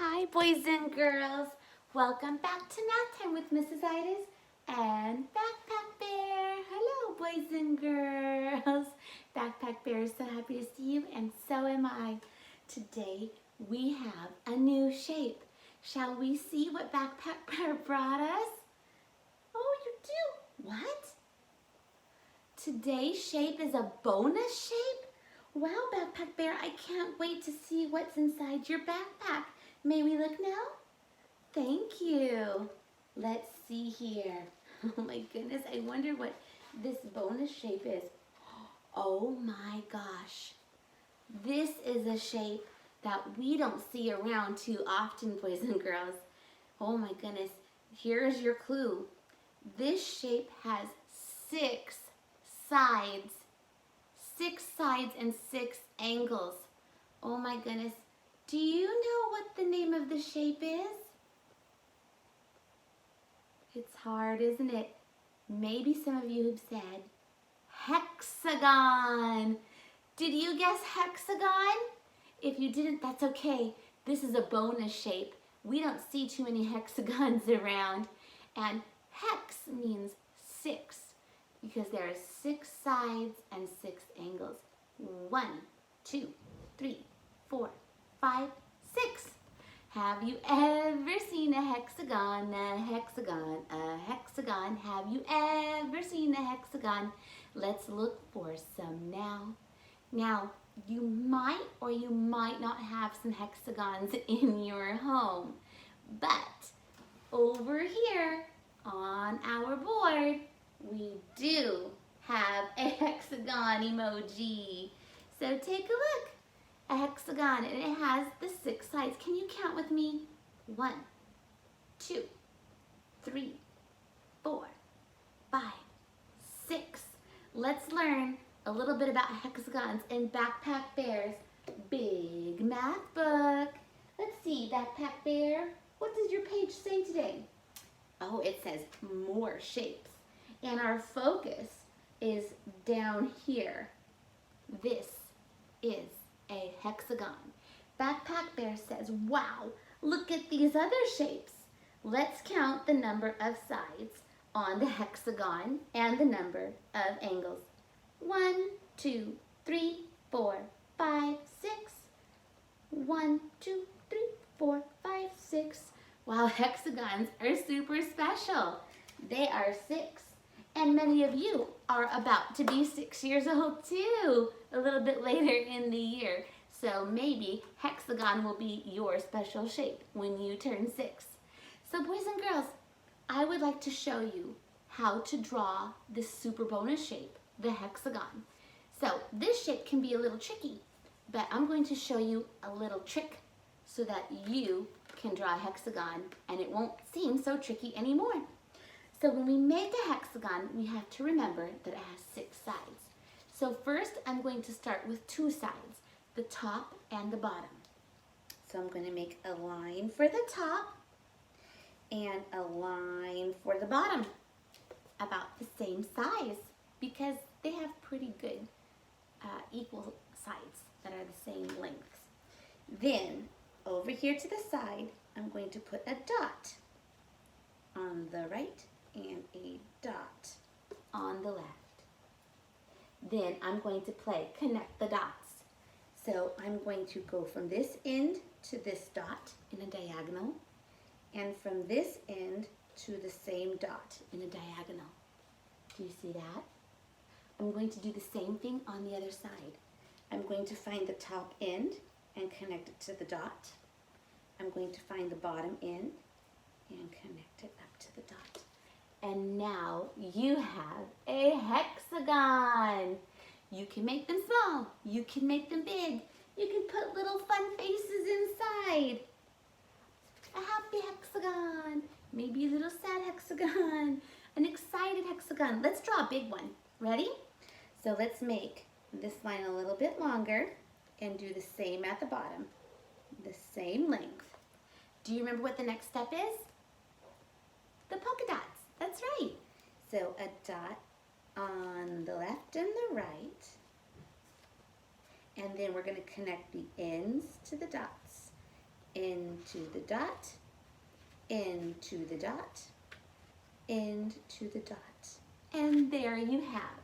Hi, boys and girls. Welcome back to Math Time with Mrs. Idas and Backpack Bear. Hello, boys and girls. Backpack Bear is so happy to see you, and so am I. Today, we have a new shape. Shall we see what Backpack Bear brought us? Oh, you do? What? Today's shape is a bonus shape? Wow, Backpack Bear, I can't wait to see what's inside your backpack. May we look now? Thank you. Let's see here. Oh my goodness, I wonder what this bonus shape is. Oh my gosh. This is a shape that we don't see around too often, boys and girls. Oh my goodness, here's your clue. This shape has six sides. 6 sides and 6 angles. Oh my goodness. Do you know what the name of the shape is? It's hard, isn't it? Maybe some of you have said hexagon. Did you guess hexagon? If you didn't, that's okay. This is a bonus shape. We don't see too many hexagons around. And hex means 6. Because there are 6 sides and 6 angles. 1, 2, 3, 4, 5, 6. Have you ever seen a hexagon, a hexagon, a hexagon? Have you ever seen a hexagon? Let's look for some now. Now, you might or you might not have some hexagons in your home. But over here on our board, we do have a hexagon emoji. So take a look. A hexagon, and it has the 6 sides. Can you count with me? 1, 2, 3, 4, 5, 6. Let's learn a little bit about hexagons in Backpack Bear's big math book. Let's see, Backpack Bear, what does your page say today? Oh, it says more shapes. And our focus is down here. This is a hexagon. Backpack Bear says, wow, look at these other shapes. Let's count the number of sides on the hexagon and the number of angles. 1, 2, 3, 4, 5, 6. 1, 2, 3, 4, 5, 6. Wow, hexagons are super special. They are 6. And many of you are about to be 6 years old too, a little bit later in the year. So maybe hexagon will be your special shape when you turn 6. So boys and girls, I would like to show you how to draw this super bonus shape, the hexagon. So this shape can be a little tricky, but I'm going to show you a little trick so that you can draw a hexagon and it won't seem so tricky anymore. So when we make a hexagon, we have to remember that it has 6 sides. So first, I'm going to start with 2 sides, the top and the bottom. So I'm going to make a line for the top and a line for the bottom, about the same size, because they have pretty good equal sides that are the same lengths. Then, over here to the side, I'm going to put a dot on the right and a dot on the left. Then I'm going to connect the dots. So I'm going to go from this end to this dot in a diagonal, and from this end to the same dot in a diagonal. Do you see that? I'm going to do the same thing on the other side. I'm going to find the top end and connect it to the dot. I'm going to find the bottom end and connect it up to the dot. And now you have a hexagon. You can make them small. You can make them big. You can put little fun faces inside. A happy hexagon. Maybe a little sad hexagon. An excited hexagon. Let's draw a big one. Ready? So let's make this line a little bit longer and do the same at the bottom. The same length. Do you remember what the next step is? The polka dots. That's right. So a dot on the left and the right. And then we're going to connect the ends to the dots. into the dot, into the dot, into the dot. And there you have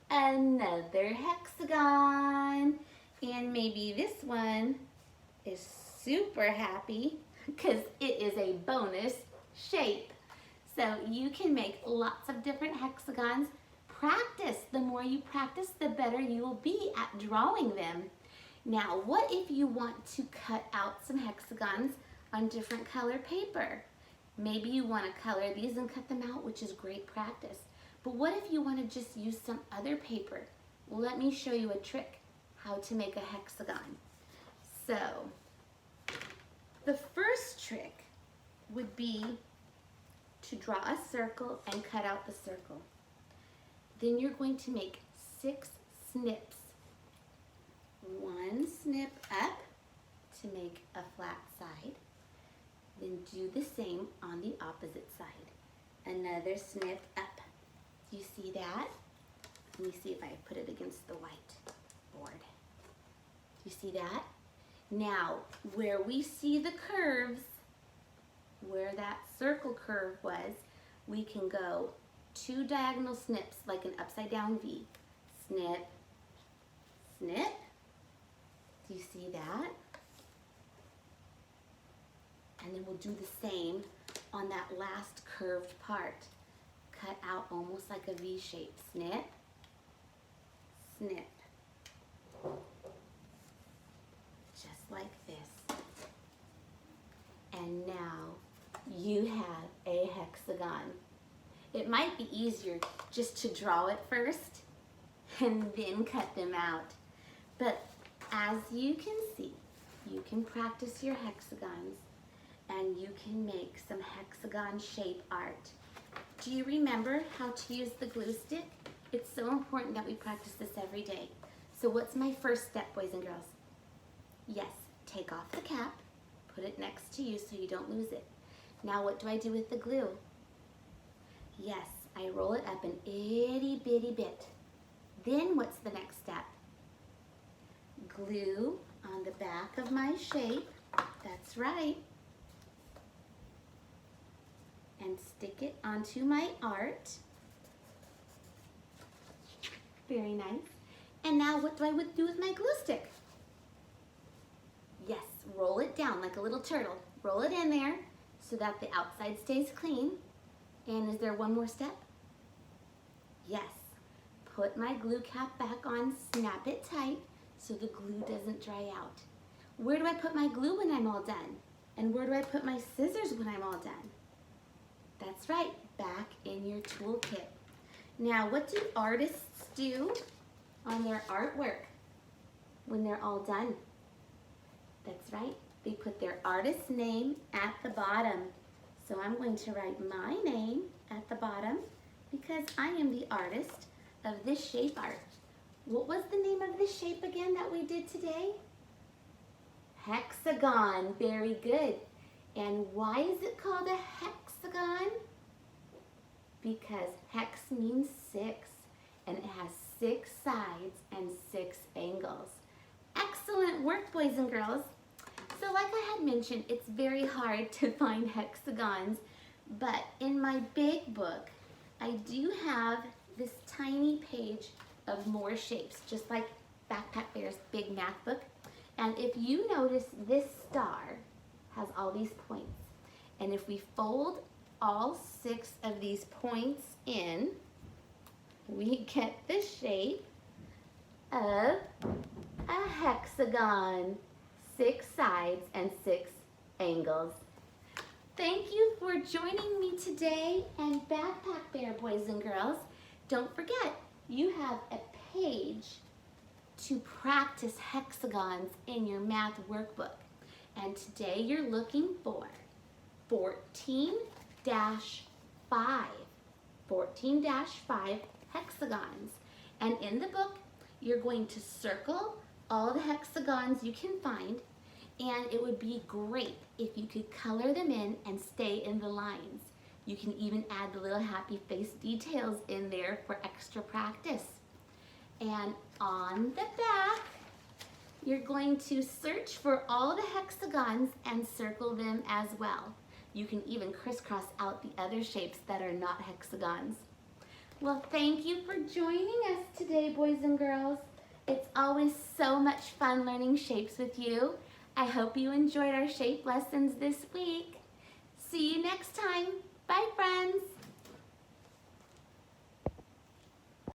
another hexagon. And maybe this one is super happy because it is a bonus shape. So you can make lots of different hexagons. Practice. The more you practice, the better you will be at drawing them. Now, what if you want to cut out some hexagons on different color paper? Maybe you want to color these and cut them out, which is great practice. But what if you want to just use some other paper? Well, let me show you a trick how to make a hexagon. So, the first trick would be to draw a circle and cut out the circle. Then you're going to make 6 snips. 1 snip up to make a flat side. Then do the same on the opposite side. Another snip up. Do you see that? Let me see if I put it against the white board. Do you see that? Now, where we see the curves, where that circle curve was, we can go 2 diagonal snips like an upside down V. Snip, snip. Do you see that? And then we'll do the same on that last curved part. Cut out almost like a V shape. Snip, snip. Just like this. And now you have a hexagon. It might be easier just to draw it first and then cut them out. But as you can see, you can practice your hexagons and you can make some hexagon shape art. Do you remember how to use the glue stick? It's so important that we practice this every day. So what's my first step, boys and girls? Yes, take off the cap, put it next to you so you don't lose it. Now what do I do with the glue? Yes, I roll it up an itty bitty bit. Then what's the next step? Glue on the back of my shape, that's right, and stick it onto my art. Very nice. And now what do I do with my glue stick? Yes, roll it down like a little turtle. Roll it in there so that the outside stays clean. And is there one more step? Yes, put my glue cap back on, snap it tight so the glue doesn't dry out. Where do I put my glue when I'm all done? And where do I put my scissors when I'm all done? That's right, back in your toolkit. Now, what do artists do on their artwork when they're all done? That's right, they put their artist's name at the bottom. So I'm going to write my name at the bottom because I am the artist of this shape art. What was the name of this shape again that we did today? Hexagon, very good. And why is it called a hexagon? Because hex means 6 and it has 6 sides and 6 angles. Excellent work, boys and girls. So like I had mentioned, it's very hard to find hexagons, but in my big book, I do have this tiny page of more shapes, just like Backpack Bear's big math book. And if you notice, this star has all these points. And if we fold all 6 of these points in, we get the shape of a hexagon. 6 sides and 6 angles. Thank you for joining me today, and Backpack Bear, boys and girls, don't forget, you have a page to practice hexagons in your math workbook. And today you're looking for 14-5. 14-5 hexagons. And in the book, you're going to circle all the hexagons you can find, and it would be great if you could color them in and stay in the lines. You can even add the little happy face details in there for extra practice. And on the back, you're going to search for all the hexagons and circle them as well. You can even crisscross out the other shapes that are not hexagons. Well, thank you for joining us today, boys and girls. It's always so much fun learning shapes with you. I hope you enjoyed our shape lessons this week.